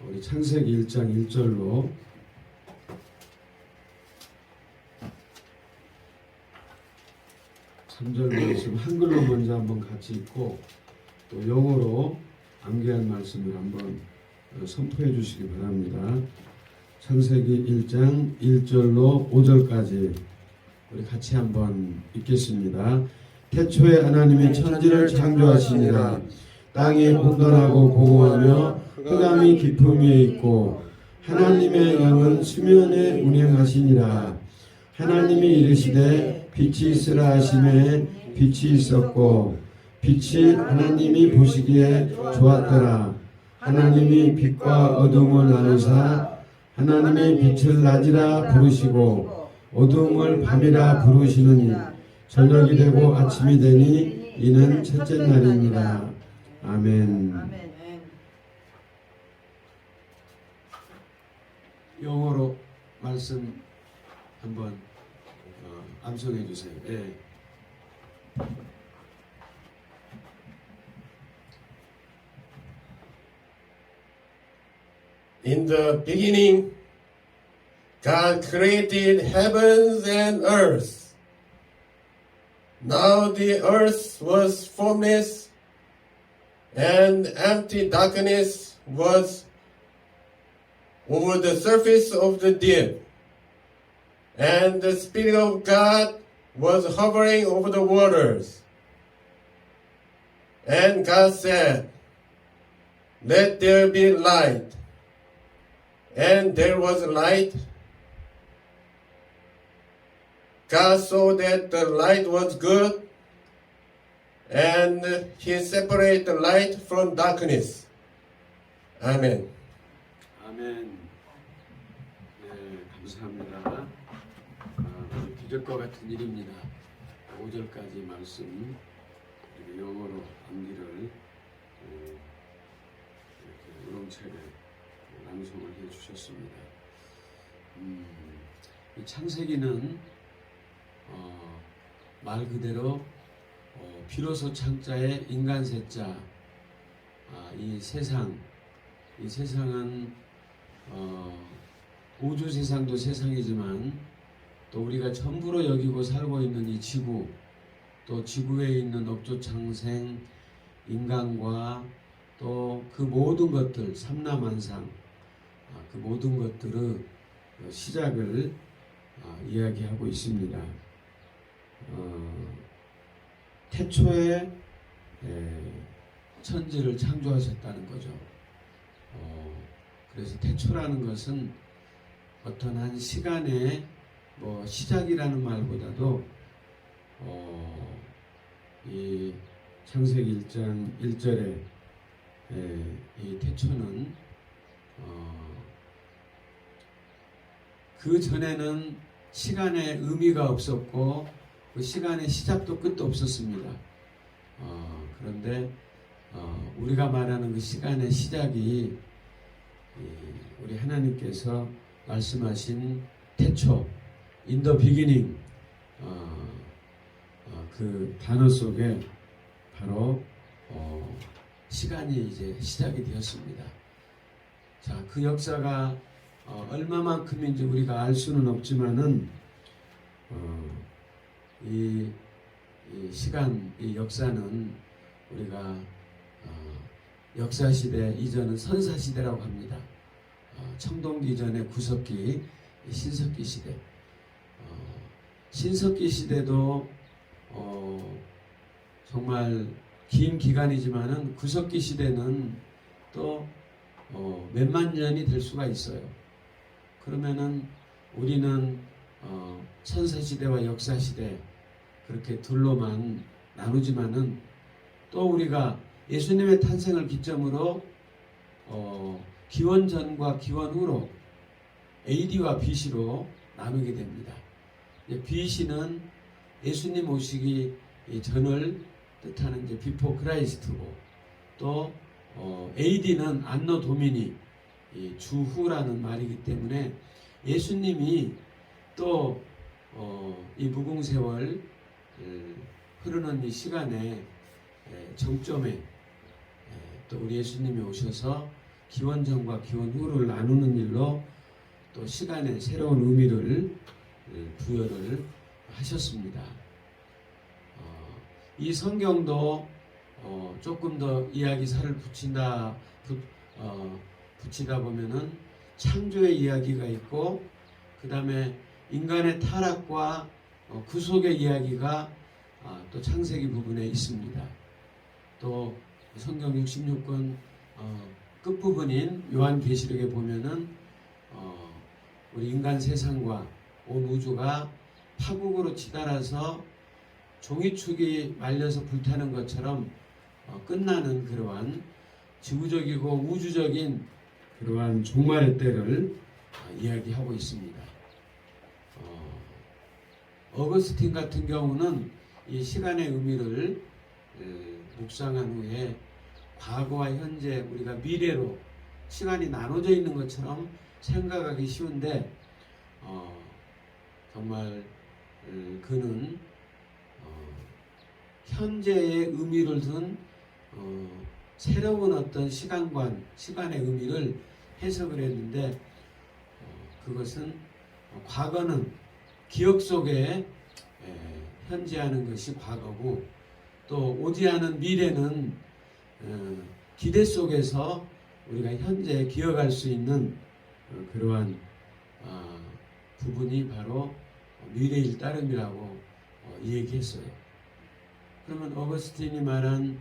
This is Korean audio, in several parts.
우리 창세기 1장 1절로 (3절) 말씀 한글로 먼저 한번 같이 읽고 또 영어로 암기한 말씀을 한번 선포해 주시기 바랍니다. 창세기 1장 1절로 5절까지 우리 같이 한번 읽겠습니다. 태초에 하나님이 천지를 창조하시니라. 땅이 혼돈하고 공허하며 흑암이 깊음 위에 있고 하나님의 영은 수면에 운행하시니라. 하나님이 이르시되 빛이 있으라 하시매 빛이 있었고 빛이 하나님이 보시기에 좋았더라. 하나님이 빛과 어둠을 나누사 하나님의 빛을 낮이라 부르시고 어둠을 밤이라 부르시느니 저녁이 되고 아침이 되니 이는 첫째 날이니라. 아멘. 영어로 말씀 한번 암송해 주세요. 네. In the beginning, God created heavens and earth. Now the earth was formless, and empty darkness was over the surface of the deep. And the Spirit of God was hovering over the waters. And God said, "Let there be light." And there was light. God saw that the light was good, and He separated the light from darkness. Amen. 아멘. 네, 감사합니다. 기적과 같은 일입니다. 5절까지 말씀 영어로 암기를 이렇게 우렁차게 낭송을 해주셨습니다. 이 창세기는 말 그대로 비로소 창자에 인간 세자, 이 세상은 우주 세상도 세상이지만 또 우리가 전부로 여기고 살고 있는 이 지구, 또 지구에 있는 옥조창생, 인간과 또 그 모든 것들, 삼라만상, 그 모든 것들의 시작을 이야기하고 있습니다. 태초에 천지를 창조하셨다는 거죠. 그래서 태초라는 것은 어떤 한 시간의 시작이라는 말보다도 이 창세기 1장 1절에 이 태초는 그 전에는 시간의 의미가 없었고 그 시간의 시작도 끝도 없었습니다. 그런데 우리가 말하는 그 시간의 시작이 우리 하나님께서 말씀하신 태초, in the beginning, 그 단어 속에 바로 시간이 이제 시작이 되었습니다. 자, 그 역사가 얼마만큼인지 우리가 알 수는 없지만은 이 시간, 이 역사는 우리가 역사 시대 이전은 선사 시대라고 합니다. 청동기 이전의 구석기, 신석기 시대. 신석기 시대도 정말 긴 기간이지만은 구석기 시대는 또 몇만 년이 될 수가 있어요. 그러면은 우리는 천사시대와 역사시대 그렇게 둘로만 나누지만은 또 우리가 예수님의 탄생을 기점으로 기원 전과 기원 후로 AD와 BC로 나누게 됩니다. BC는 예수님 오시기 전을 뜻하는 이제 비포 크라이스트고 또 AD는 안노 도미니 주후라는 말이기 때문에 예수님이 또 이 무궁세월 흐르는 이 시간에 정점에 또 우리 예수님이 오셔서 기원전과 기원 후를 나누는 일로 또 시간에 새로운 의미를 부여를 하셨습니다. 이 성경도 조금 더 이야기살을 붙이다 보면은 창조의 이야기가 있고, 그 다음에 인간의 타락과 구속의 이야기가 또 창세기 부분에 있습니다. 또 성경 66권 끝부분인 요한계시록에 보면은 우리 인간 세상과 온 우주가 파국으로 치달아서 종이축이 말려서 불타는 것처럼 끝나는 그러한 지구적이고 우주적인 그러한 종말의 때를 이야기하고 있습니다. 어거스틴 같은 경우는 이 시간의 의미를 묵상한 후에 과거와 현재, 우리가 미래로 시간이 나눠져 있는 것처럼 생각하기 쉬운데 정말 그는 현재의 의미를 둔 새로운 어떤 시간관, 시간의 의미를 해석을 했는데 그것은 과거는 기억 속에 현재하는 것이 과거고, 또 오지 않은 미래는 기대 속에서 우리가 현재 기억할 수 있는 그러한 부분이 바로 미래일 따름이라고 얘기했어요. 그러면 어거스틴이 말한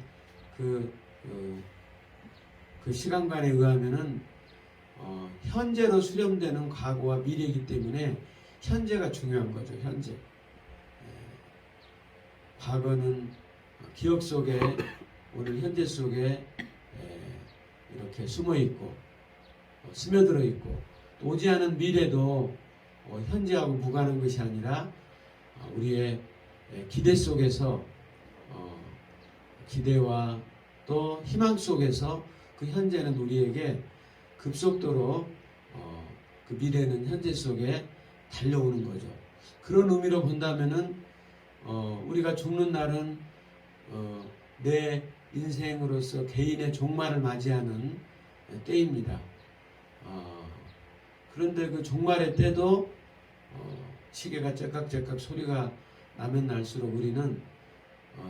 그 시간관에 의하면은 현재로 수렴되는 과거와 미래이기 때문에 현재가 중요한 거죠. 현재. 과거는 기억 속에, 오늘 현재 속에 이렇게 숨어 있고 스며들어 있고, 또 오지 않은 미래도 현재하고 무관한 것이 아니라 우리의 기대 속에서 기대와 또 희망 속에서 그 현재는 우리에게 급속도로 그 미래는 현재 속에 달려오는 거죠. 그런 의미로 본다면은 우리가 죽는 날은 내 인생으로서 개인의 종말을 맞이하는 때입니다. 그런데 그 종말의 때도 시계가 째깍째깍 소리가 나면 날수록 우리는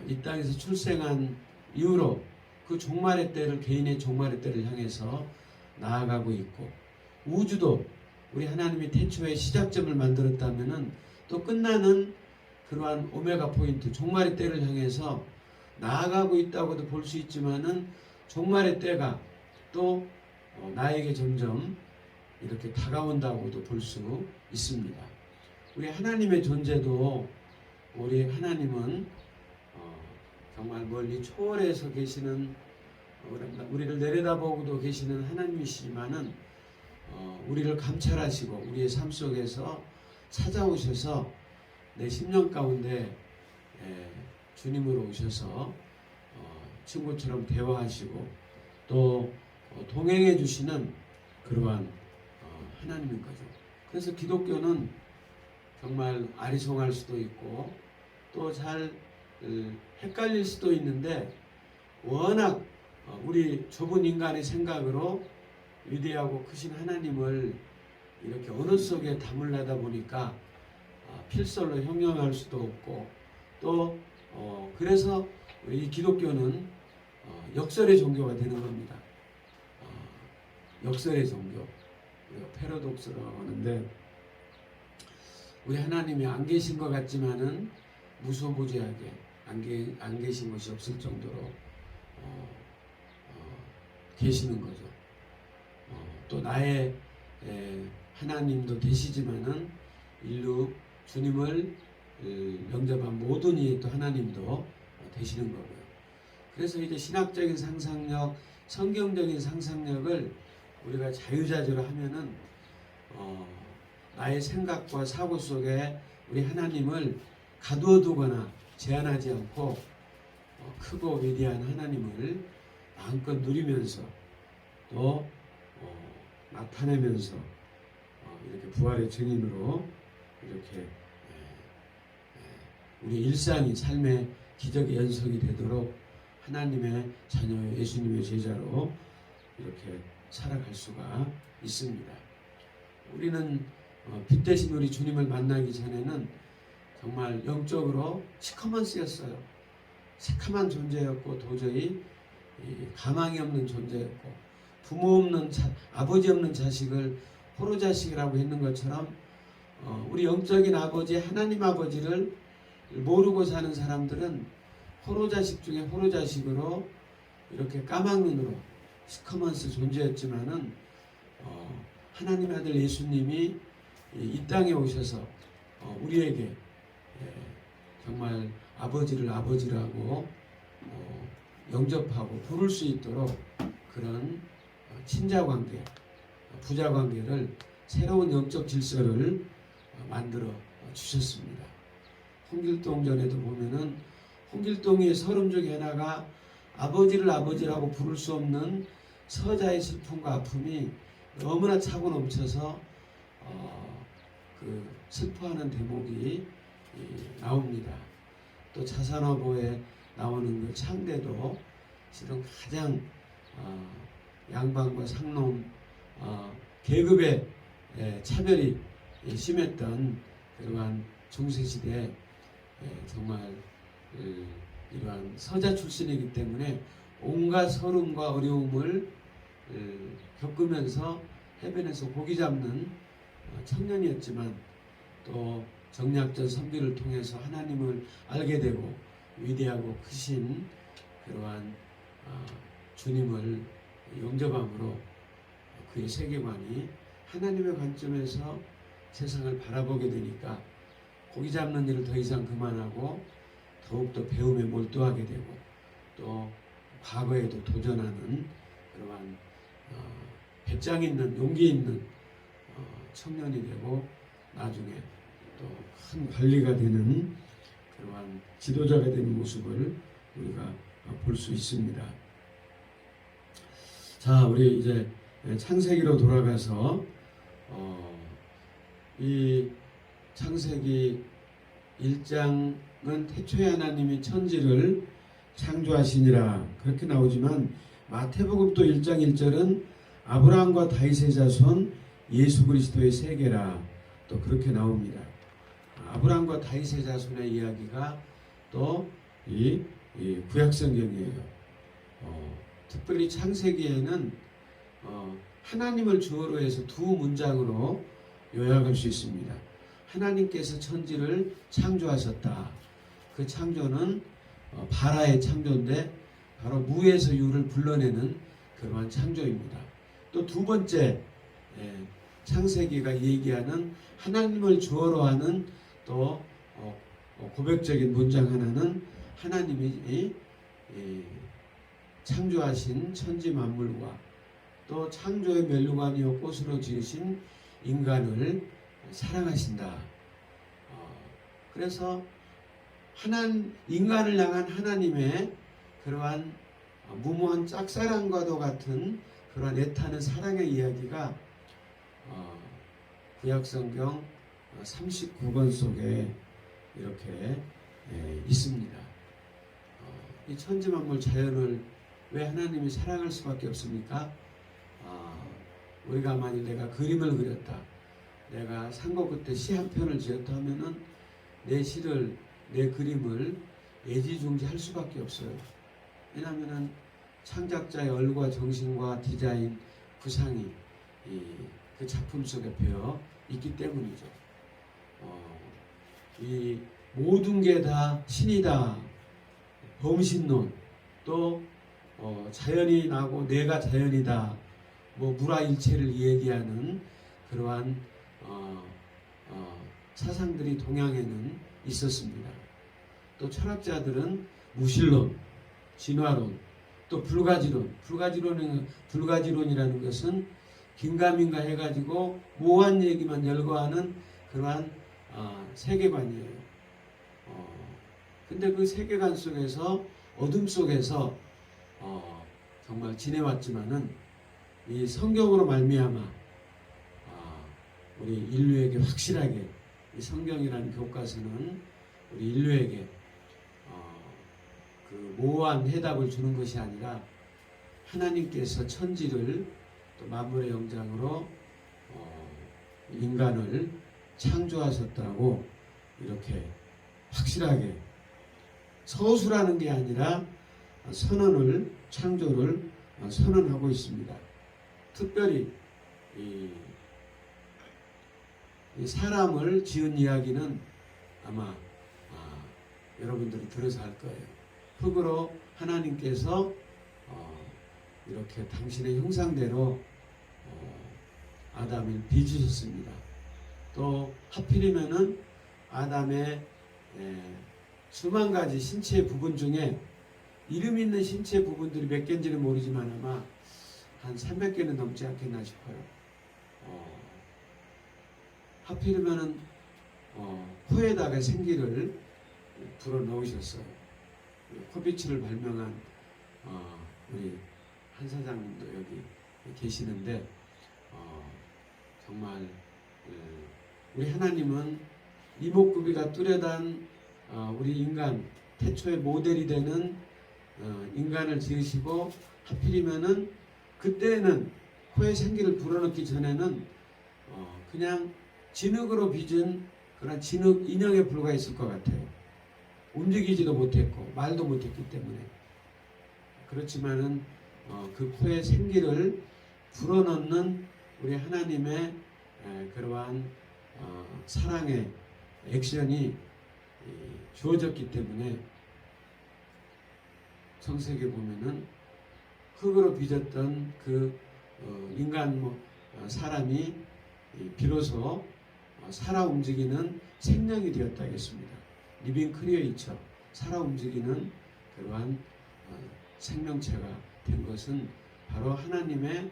이 땅에서 출생한 이후로 그 종말의 때를, 개인의 종말의 때를 향해서 나아가고 있고, 우주도 우리 하나님이 태초에 시작점을 만들었다면은 또 끝나는 그러한 오메가 포인트, 종말의 때를 향해서 나아가고 있다고도 볼 수 있지만은 종말의 때가 또 나에게 점점 이렇게 다가온다고도 볼 수 있습니다. 우리 하나님의 존재도, 우리 하나님은 정말 멀리 초월해서 계시는, 우리를 내려다보고도 계시는 하나님이시지만은 우리를 감찰하시고 우리의 삶 속에서 찾아오셔서 내 심령 가운데 주님으로 오셔서 친구처럼 대화하시고 또 동행해 주시는 그러한 하나님인 거죠. 그래서 기독교는 정말 아리송할 수도 있고 또 잘 헷갈릴 수도 있는데, 워낙 우리 좁은 인간의 생각으로 위대하고 크신 하나님을 이렇게 언어 속에 담으려다 보니까 필설로 형용할 수도 없고, 또 그래서 이 기독교는 역설의 종교가 되는 겁니다. 역설의 종교, 우리가 패러독스라고 하는데, 우리 하나님이 안 계신 것 같지만은 무소부재하게 안 계신 것이 없을 정도로 계시는 거죠. 또 나의 하나님도 되시지만은 인류 주님을 영접한 모든 이의 또 하나님도 되시는 거고요. 그래서 이제 신학적인 상상력, 성경적인 상상력을 우리가 자유자재로 하면은 나의 생각과 사고 속에 우리 하나님을 가두어두거나 제한하지 않고 크고 위대한 하나님을 마음껏 누리면서 또 나타내면서 이렇게 부활의 증인으로 이렇게 우리 일상이 삶의 기적의 연속이 되도록 하나님의 자녀, 예수님의 제자로 이렇게 살아갈 수가 있습니다. 우리는 빛 대신 우리 주님을 만나기 전에는 정말 영적으로 시커먼 쓰였어요. 새카만 존재였고 도저히 가망이 없는 존재였고 부모 없는 아버지 없는 자식을 호로 자식이라고 했는 것처럼 우리 영적인 아버지 하나님 아버지를 모르고 사는 사람들은 호로 자식 중에 호로 자식으로 이렇게 까막눈으로 시커먼스 존재였지만은 하나님의 아들 예수님이 이 땅에 오셔서 우리에게 정말 아버지를 아버지라고 영접하고 부를 수 있도록 그런 친자관계, 부자관계를 새로운 영적 질서를 만들어 주셨습니다. 홍길동전에도 보면은 홍길동의 서름 중에 하나가 아버지를 아버지라고 부를 수 없는 서자의 슬픔과 아픔이 너무나 차고 넘쳐서 그 슬퍼하는 대목이 나옵니다. 또 자산어보에 나오는 그 창대도 실은 가장 양반과 상놈 계급의 차별이 심했던 그러한 중세시대 정말 이러한 서자 출신이기 때문에 온갖 서름과 어려움을 겪으면서 해변에서 고기 잡는 청년이었지만 또 정약전 선비를 통해서 하나님을 알게 되고 위대하고 크신 그러한 주님을 영접함으로 그의 세계관이 하나님의 관점에서 세상을 바라보게 되니까 고기 잡는 일을 더 이상 그만하고 더욱더 배움에 몰두하게 되고 또 과거에도 도전하는 그러한 배짱 있는 용기 있는 청년이 되고 나중에 또 큰 관리가 되는 그러한 지도자가 되는 모습을 우리가 볼 수 있습니다. 자, 우리 이제 창세기로 돌아가서 이 창세기 1장은 태초에 하나님이 천지를 창조하시니라 그렇게 나오지만 마태복음도 1장 1절은 아브라함과 다윗의 자손 예수 그리스도의 세계라 또 그렇게 나옵니다. 아브라함과 다윗의 자손의 이야기가 또 이 구약성경이에요. 특별히 창세기에는 하나님을 주어로 해서 두 문장으로 요약할 수 있습니다. 하나님께서 천지를 창조하셨다. 그 창조는 바라의 창조인데 바로 무에서 유를 불러내는 그러한 창조입니다. 또 두 번째 창세기가 얘기하는 하나님을 주어로 하는 또 고백적인 문장 하나는 하나님이 창조하신 천지 만물과 또 창조의 멸류관이요 꽃으로 지으신 인간을 사랑하신다. 그래서 인간을 향한 하나님의 그러한 무모한 짝사랑과도 같은 그러한 애타는 사랑의 이야기가 구약성경 39권 속에 이렇게 있습니다. 이 천지만물 자연을 왜 하나님이 사랑할 수밖에 없습니까? 우리가 만일 내가 그림을 그렸다, 내가 산고 끝에 시 한 편을 지었다 하면은 내 시를, 내 그림을 애지중지할 수밖에 없어요. 왜냐하면은 창작자의 얼과 정신과 디자인, 구상이 그 작품 속에 배어 있기 때문이죠. 이 모든 게 다 신이다, 범신론, 또 자연이 나고 내가 자연이다, 무라일체를 얘기하는 그러한 사상들이 동양에는 있었습니다. 또 철학자들은 무신론, 진화론, 또 불가지론이라는 것은 긴가민가 해가지고 모호한 얘기만 열거하는 그러한 세계관이에요. 근데 그 세계관 속에서 어둠 속에서 정말 지내왔지만은 이 성경으로 말미암아 우리 인류에게 확실하게 이 성경이라는 교과서는 우리 인류에게 그 모호한 해답을 주는 것이 아니라 하나님께서 천지를 또 만물의 영장으로 인간을 창조하셨다고 이렇게 확실하게 서술하는 게 아니라 선언을 창조를 선언하고 있습니다. 특별히 이 사람을 지은 이야기는 아마 여러분들이 들어서 할 거예요. 흙으로 하나님께서 이렇게 당신의 형상대로 아담을 빚으셨습니다. 또 하필이면은 아담의 수만 가지 신체 부분 중에 이름 있는 신체 부분들이 몇 개인지는 모르지만 아마 한 300개는 넘지 않겠나 싶어요. 하필이면은 코에다가 생기를 불어 넣으셨어요. 코비치를 발명한 우리 한 사장님도 여기 계시는데 정말 우리 하나님은 이목구비가 뚜렷한 우리 인간 태초의 모델이 되는 인간을 지으시고 하필이면은 그때는 코에 생기를 불어넣기 전에는 그냥 진흙으로 빚은 그런 진흙 인형에 불과했을 것 같아요. 움직이지도 못했고 말도 못했기 때문에. 그렇지만은 그 코에 생기를 불어넣는 우리 하나님의 그러한 사랑의 액션이 주어졌기 때문에 창세기에 보면은 흙으로 빚었던 그 인간 사람이 비로소 살아 움직이는 생명이 되었다 하겠습니다. 리빙 크리에이처, 살아 움직이는 그러한 생명체가 된 것은 바로 하나님의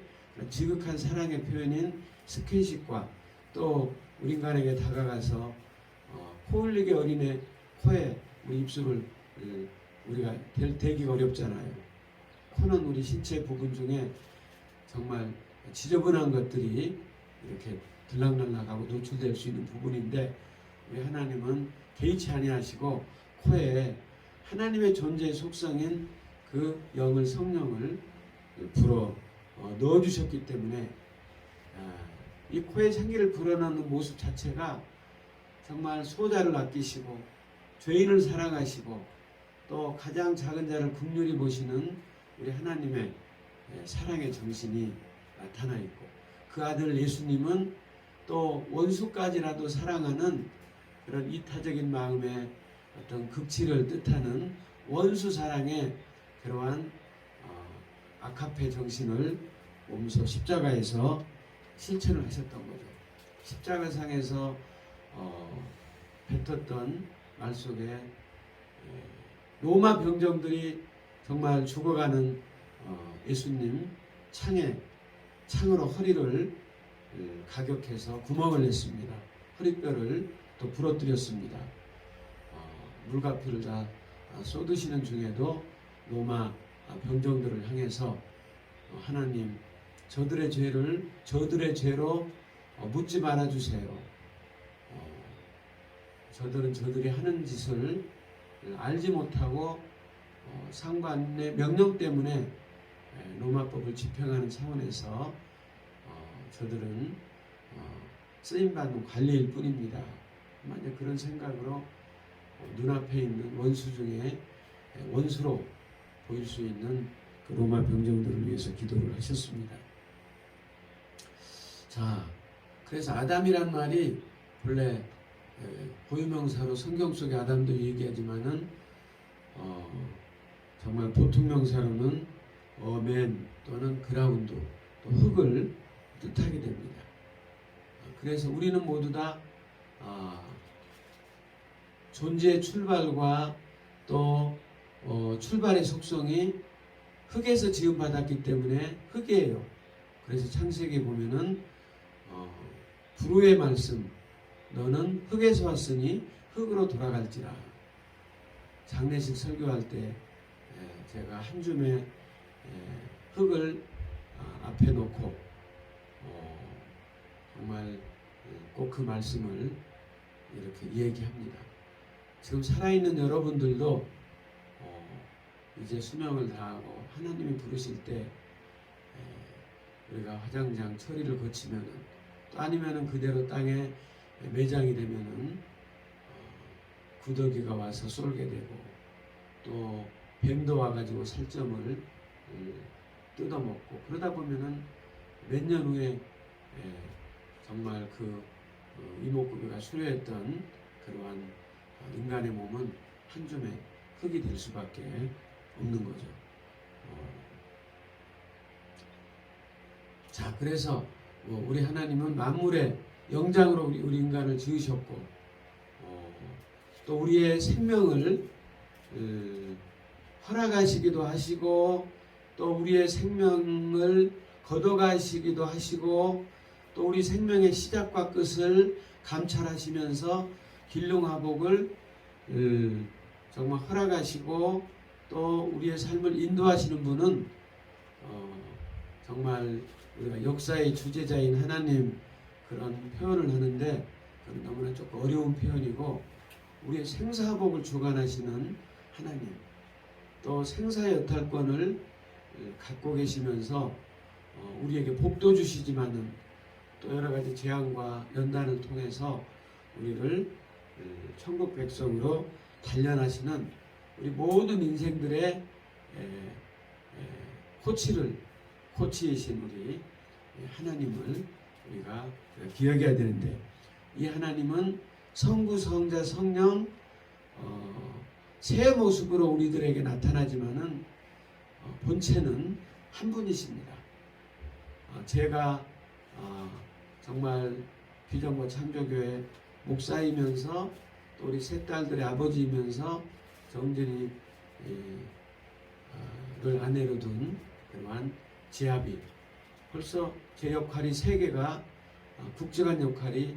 지극한 사랑의 표현인 스킨십과 또 우리 인간에게 다가가서 코 흘리게 어린애 코에 우리 입술을 우리가 대기가 어렵잖아요. 코는 우리 신체 부분 중에 정말 지저분한 것들이 이렇게 들락날락하고 노출될 수 있는 부분인데 우리 하나님은 개의치 아니하시고 코에 하나님의 존재의 속성인 그 영을 성령을 불어 넣어주셨기 때문에 이 코에 생기를 불어넣는 모습 자체가 정말 소자를 아끼시고 죄인을 사랑하시고 또 가장 작은 자를 긍휼히 보시는 우리 하나님의 사랑의 정신이 나타나 있고 그 아들 예수님은 또 원수까지라도 사랑하는 그런 이타적인 마음의 어떤 극치를 뜻하는 원수 사랑의 그러한 아카페 정신을 몸소 십자가에서 실천을 하셨던 거죠. 십자가상에서 뱉었던 말 속에 로마 병정들이 정말 죽어가는 예수님 창으로 허리를 가격해서 구멍을 냈습니다. 허리뼈를 또 부러뜨렸습니다. 물과 피를 다 쏟으시는 중에도 로마 병정들을 향해서 하나님 저들의 죄로 묻지 말아 주세요. 저들은 저들이 하는 짓을 알지 못하고 상관의 명령 때문에 로마법을 집행하는 차원에서 저들은 쓰임받는 관리일 뿐입니다. 만약 그런 생각으로 눈앞에 있는 원수 중에 원수로 보일 수 있는 그 로마 병정들을 위해서 기도를 하셨습니다. 자, 그래서 아담이란 말이 본래 고유명사로 성경 속에 아담도 얘기하지만은 정말 보통 명사로는 어맨 또는 그라운드 또 흙을 뜻하게 됩니다. 그래서 우리는 모두 다 존재의 출발과 또 출발의 속성이 흙에서 지음받았기 때문에 흙이에요. 그래서 창세기에 보면은 불후의 말씀 너는 흙에서 왔으니 흙으로 돌아갈지라. 장례식 설교할 때 제가 한 줌에 흙을 앞에 놓고 정말 꼭 그 말씀을 이렇게 얘기합니다. 지금 살아있는 여러분들도 이제 수명을 다하고 하나님이 부르실 때 우리가 화장장 처리를 거치면은, 또 아니면은 그대로 땅에 매장이 되면은 구더기가 와서 쏠게 되고, 또 뱀도 와가지고 살점을 뜯어먹고, 그러다 보면은 몇 년 후에 정말 그 이목구비가 수려했던 그러한 인간의 몸은 한 줌의 흙이 될 수밖에 없는 거죠. 자, 그래서 우리 하나님은 만물의 영장으로 우리 인간을 지으셨고, 또 우리의 생명을 허락하시기도 하시고, 또 우리의 생명을 걷어가시기도 하시고, 또 우리 생명의 시작과 끝을 감찰하시면서 길롱하복을 정말 허락하시고, 또 우리의 삶을 인도하시는 분은 정말 우리가 역사의 주재자인 하나님, 그런 표현을 하는데 그건 너무나 조금 어려운 표현이고, 우리의 생사복을 주관하시는 하나님, 또 생사여탈권을 갖고 계시면서 우리에게 복도 주시지만은 또 여러 가지 재앙과 연단을 통해서 우리를 천국 백성으로 단련하시는 우리 모든 인생들의 코치이신 우리 하나님을 우리가 기억해야 되는데, 이 하나님은 성부, 성자, 성령 세 모습으로 우리들에게 나타나지만은 본체는 한 분이십니다. 제가 정말 비전고 창조교회 목사이면서 또 우리 세 딸들의 아버지이면서 정진이를 아내로 둔 그러한 지아비, 벌써 제 역할이 세 개가 국정한 역할이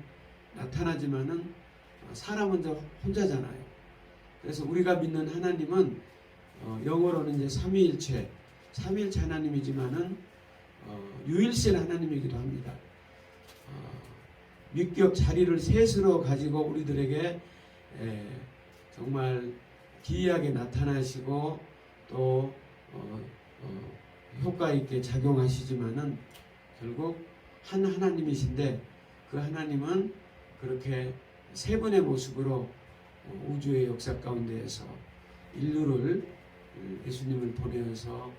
나타나지만은 사람은 혼자잖아요. 그래서 우리가 믿는 하나님은 영어로는 이제 삼위일체 하나님이지만은 유일신 하나님이기도 합니다. 믿격 자리를 셋으로 가지고 우리들에게 정말 기이하게 나타나시고 또 효과 있게 작용하시지만은 결국 한 하나님이신데, 그 하나님은 그렇게 세 분의 모습으로 우주의 역사 가운데에서 인류를, 예수님을 보내어서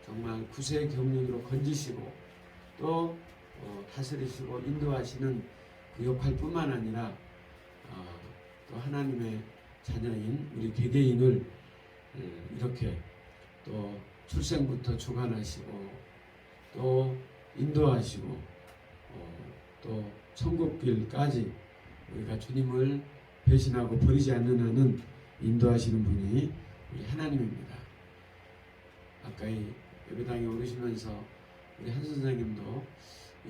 정말 구세의 경륜으로 건지시고 또 다스리시고 인도하시는 그 역할뿐만 아니라 또 하나님의 자녀인 우리 개개인을 이렇게 또 출생부터 주관하시고 또 인도하시고 또 천국길까지 우리가 주님을 배신하고 버리지 않는 한은 인도하시는 분이 우리 하나님입니다. 아까 이 예배당에 오르시면서 우리 한 선생님도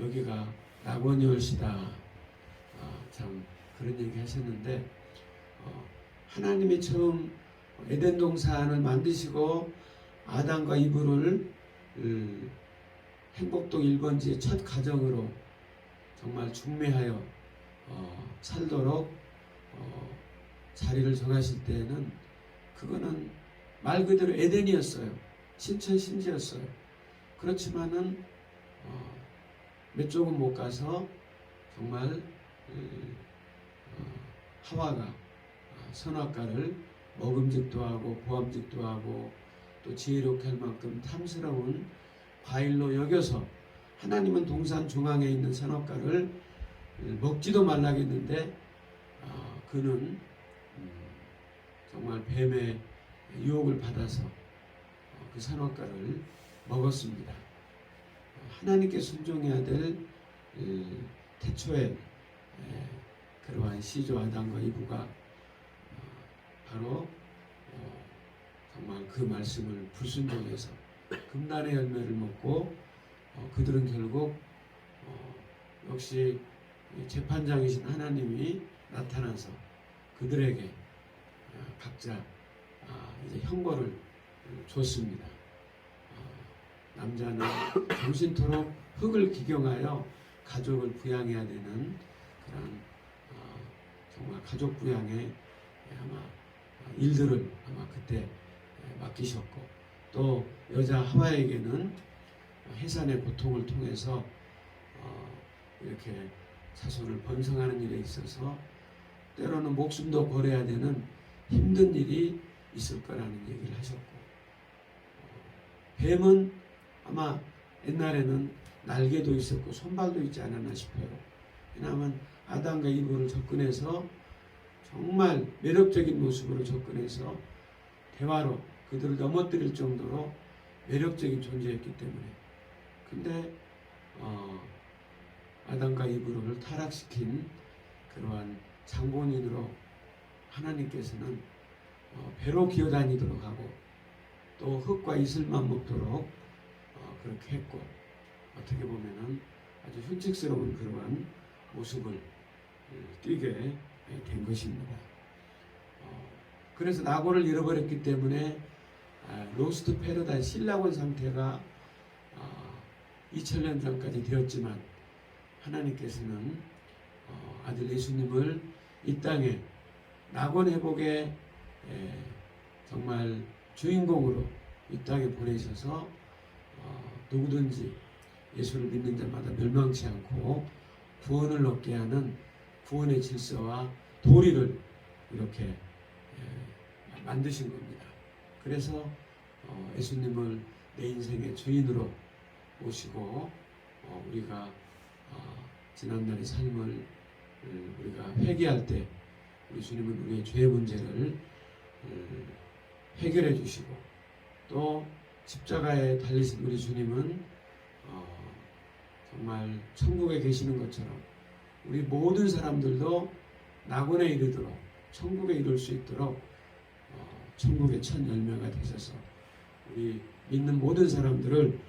여기가 낙원이올시다, 참 그런 얘기 하셨는데, 하나님이 처음 에덴 동산을 만드시고 아담과 이브를 행복동 1번지의 첫 가정으로 정말 중매하여 살도록 자리를 정하실 때에는 그거는 말 그대로 에덴이었어요. 신천신지였어요. 그렇지만은 몇 조금 못 가서 정말 하와가 선악과를 먹음직도 하고 보암직도 하고 또 지혜롭게 할 만큼 탐스러운 과일로 여겨서, 하나님은 동산 중앙에 있는 선악과를 먹지도 말라겠는데 그는 정말 뱀의 유혹을 받아서 그 선악과를 먹었습니다. 하나님께 순종해야 될 태초에 그러한 시조 아담과 이브가 바로 정말 그 말씀을 불순종해서 금단의 열매를 먹고 그들은 결국 역시 재판장이신 하나님이 나타나서 그들에게 각자 이제 형벌을 줬습니다. 남자는 정신토록 흙을 기경하여 가족을 부양해야 되는 그런 정말 가족 부양의 아마 일들을 아마 그때 맡기셨고, 또 여자 하와에게는 해산의 고통을 통해서 이렇게 자손을 번성하는 일에 있어서 때로는 목숨도 걸어야 되는 힘든 일이 있을 거라는 얘기를 하셨고, 뱀은 아마 옛날에는 날개도 있었고 손발도 있지 않았나 싶어요. 왜냐하면 아담과 이브를 접근해서 정말 매력적인 모습으로 접근해서 대화로 그들을 넘어뜨릴 정도로 매력적인 존재였기 때문에. 근데 아담과 이브를 타락시킨 그러한 장본인으로 하나님께서는 배로 기어다니도록 하고 또 흙과 이슬만 먹도록 그렇게 했고, 어떻게 보면은 아주 흉측스러운 그러한 모습을 띠게 된 것입니다. 그래서 낙원을 잃어버렸기 때문에 로스트 패러다이스 신라곤 상태가 2000년 전까지 되었지만, 하나님께서는 아들 예수님을 이 땅에 낙원 회복의 정말 주인공으로 이 땅에 보내셔서 누구든지 예수를 믿는 자마다 멸망치 않고 구원을 얻게 하는 구원의 질서와 도리를 이렇게 만드신 겁니다. 그래서 예수님을 내 인생의 주인으로 모시고 우리가 지난날의 삶을 우리가 회개할 때 우리 주님은 우리의 죄의 문제를 해결해 주시고, 또 십자가에 달리신 우리 주님은 정말 천국에 계시는 것처럼 우리 모든 사람들도 낙원에 이르도록 천국에 이룰 수 있도록 천국의 첫 열매가 되셔서 우리 믿는 모든 사람들을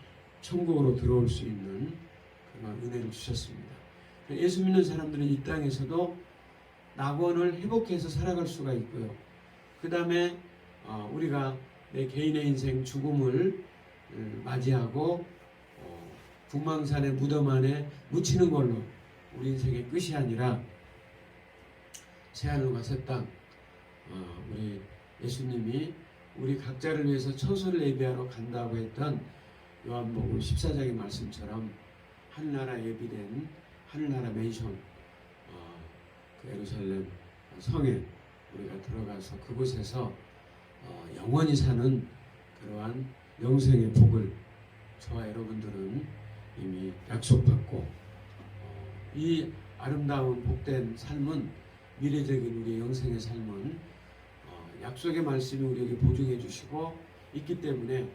천국으로 들어올 수 있는 그런 은혜를 주셨습니다. 예수 믿는 사람들은 이 땅에서도 낙원을 회복해서 살아갈 수가 있고요. 그 다음에 우리가 내 개인의 인생 죽음을 맞이하고 북망산의 무덤 안에 묻히는 걸로 우리 인생의 끝이 아니라 새하늘과 새 땅, 우리 예수님이 우리 각자를 위해서 처소를 예비하러 간다고 했던 요한복음 14장의 말씀처럼 하늘나라 예비된 하늘나라 맨션, 그 예루살렘 성에 우리가 들어가서 그곳에서 영원히 사는 그러한 영생의 복을 저와 여러분들은 이미 약속받고, 이 아름다운 복된 삶은, 미래적인 우리의 영생의 삶은 약속의 말씀이 우리에게 보증해 주시고 있기 때문에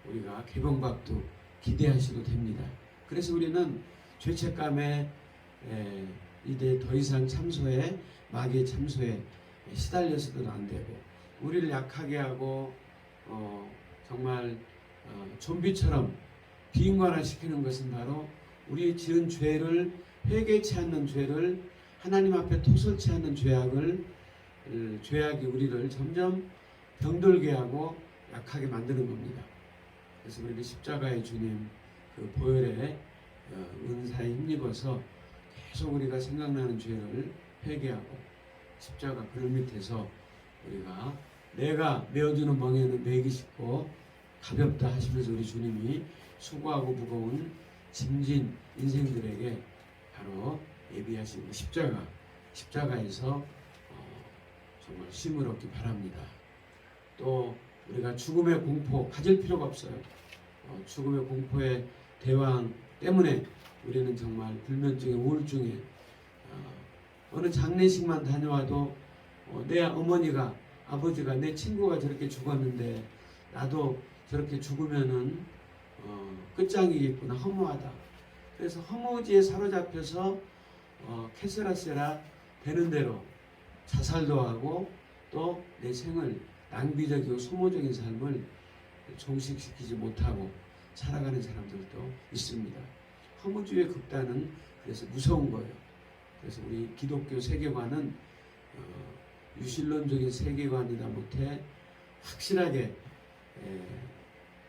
우리가 개봉박도 기대하셔도 됩니다. 그래서 우리는 죄책감에 이제 더 이상 참소에, 마귀의 참소에 시달려서도 안 되고, 우리를 약하게 하고 정말 좀비처럼 비인간화시키는 것은 바로 우리 지은 죄를, 회개치 않는 죄를, 하나님 앞에 토설치 않는 죄악이 우리를 점점 병들게 하고 약하게 만드는 겁니다. 그래서 우리는 십자가의 주님 그 보혈의 은사에 힘입어서 계속 우리가 생각나는 죄를 회개하고, 십자가 그늘 밑에서 우리가 내가 메어주는 멍에는 매기 쉽고 가볍다 하시면서 우리 주님이 수고하고 무거운 짐진 인생들에게 바로 예비하신 십자가에서 정말 쉼을 얻기 바랍니다. 또 우리가 죽음의 공포 가질 필요가 없어요. 죽음의 공포의 대왕 때문에 우리는 정말 불면증에, 우울증에, 어느 장례식만 다녀와도 내 어머니가, 아버지가, 내 친구가 저렇게 죽었는데 나도 저렇게 죽으면은 끝장이겠구나, 허무하다. 그래서 허무지에 사로잡혀서 캐세라세라 되는 대로 자살도 하고 또 내 생을 낭비적이고 소모적인 삶을 종식시키지 못하고 살아가는 사람들도 있습니다. 허무주의 극단은 그래서 무서운 거예요. 그래서 우리 기독교 세계관은 유실론적인 세계관이다 못해 확실하게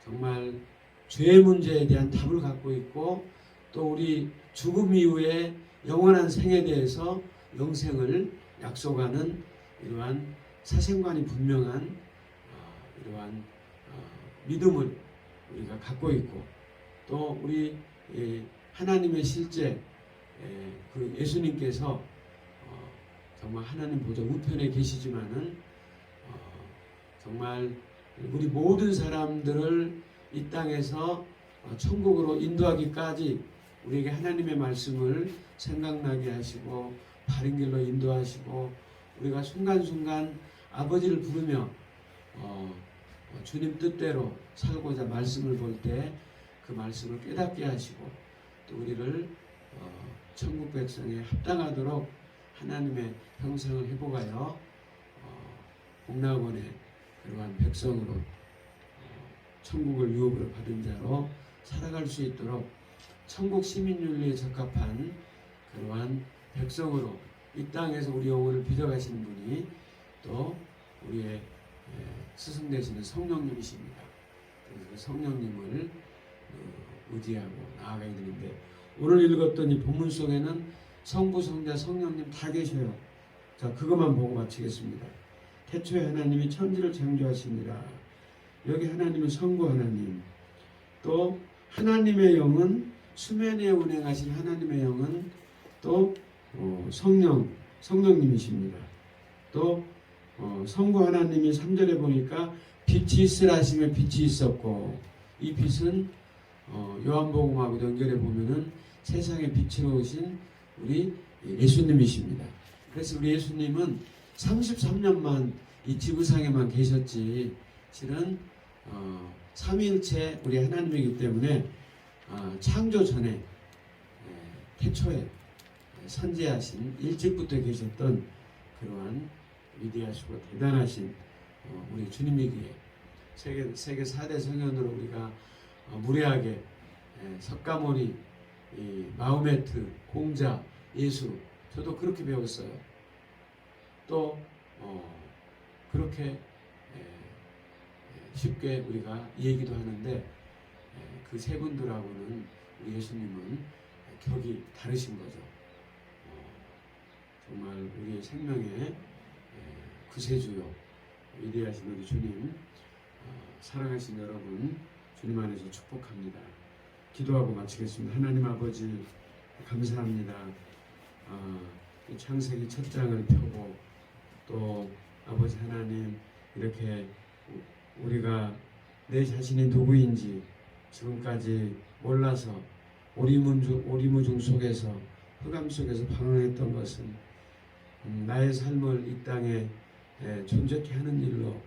정말 죄의 문제에 대한 답을 갖고 있고, 또 우리 죽음 이후에 영원한 생에 대해서 영생을 약속하는 이러한 사생관이 분명한 이러한 믿음을 우리가 갖고 있고, 또 우리 하나님의 실제 그 예수님께서 정말 하나님 보좌 우편에 계시지만은 정말 우리 모든 사람들을 이 땅에서 천국으로 인도하기까지 우리에게 하나님의 말씀을 생각나게 하시고 바른 길로 인도하시고 우리가 순간순간 아버지를 부르며 주님 뜻대로 살고자 말씀을 볼 때 그 말씀을 깨닫게 하시고 또 우리를 천국 백성에 합당하도록 하나님의 형상을 회복하여 복락원의 그러한 백성으로 천국을 유업으로 받은 자로 살아갈 수 있도록 천국 시민윤리에 적합한 그러한 백성으로 이 땅에서 우리 영혼을 빚어가시는 분이 또 우리의 스승 되시는 성령님이십니다. 그래서 성령님을 의지하고 나아가야 되는데 오늘 읽었던 이 본문 속에는 성부, 성자, 성령님 다 계셔요. 자, 그것만 보고 마치겠습니다. 태초에 하나님이 천지를 창조하십니다. 여기 하나님은 성부 하나님, 또 하나님의 영은 수면에 운행하신 하나님의 영은 또 성령님이십니다. 또 성부 하나님이 3절에 보니까 빛이 있으라 하시며 빛이 있었고, 이 빛은 요한복음하고 연결해 보면은 세상의 빛으로 오신 우리 예수님이십니다. 그래서 우리 예수님은 33년만 이 지구상에만 계셨지 실은 삼위일체 우리 하나님이기 때문에 창조 전에 태초에 선지하신 일찍부터 계셨던 그러한 위대하시고 대단하신 우리 주님이기에 세계 4대 성현으로 우리가 무례하게 석가모니, 마호메트, 공자, 예수, 저도 그렇게 배웠어요. 또 그렇게 쉽게 우리가 얘기도 하는데 그 세 분들하고는 우리 예수님은 격이 다르신 거죠. 정말 우리의 생명의 구세주요 위대하신 우리 주님, 사랑하신 여러분 주님 안에서 축복합니다. 기도하고 마치겠습니다. 하나님 아버지 감사합니다. 이 창세기 첫 장을 펴고 또 아버지 하나님 이렇게 우리가 내 자신이 누구인지 지금까지 몰라서 오리무중 속에서 흑암 속에서 방황했던 것은 나의 삶을 이 땅에 존재케 하는 일로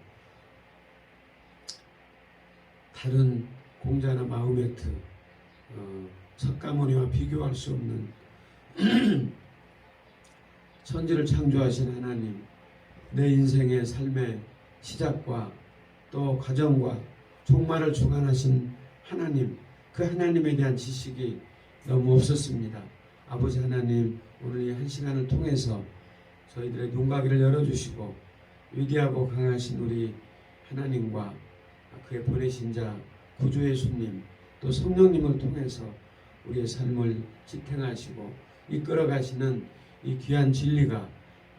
다른 공자나 마호메트, 석가모니와 비교할 수 없는 천지를 창조하신 하나님, 내 인생의 삶의 시작과 또 과정과 종말을 주관하신 하나님, 그 하나님에 대한 지식이 너무 없었습니다. 아버지 하나님, 오늘 이 한 시간을 통해서 저희들의 눈가기를 열어주시고 위대하고 강하신 우리 하나님과 그의 보내신 자 구주 예수님 또 성령님을 통해서 우리의 삶을 지탱하시고 이끌어가시는 이 귀한 진리가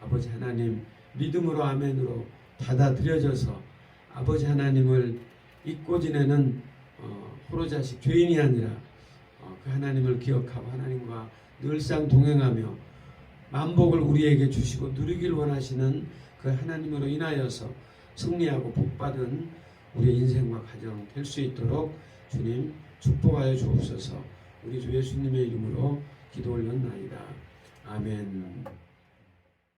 아버지 하나님 믿음으로 아멘으로 받아들여져서 아버지 하나님을 잊고 지내는 호로자식 죄인이 아니라 그 하나님을 기억하고 하나님과 늘상 동행하며 만복을 우리에게 주시고 누리길 원하시는 그 하나님으로 인하여서 승리하고 복받은 우리의 인생과 가정 될 수 있도록 주님 축복하여 주옵소서. 우리 주 예수님의 이름으로 기도 올렸나이다. 아멘.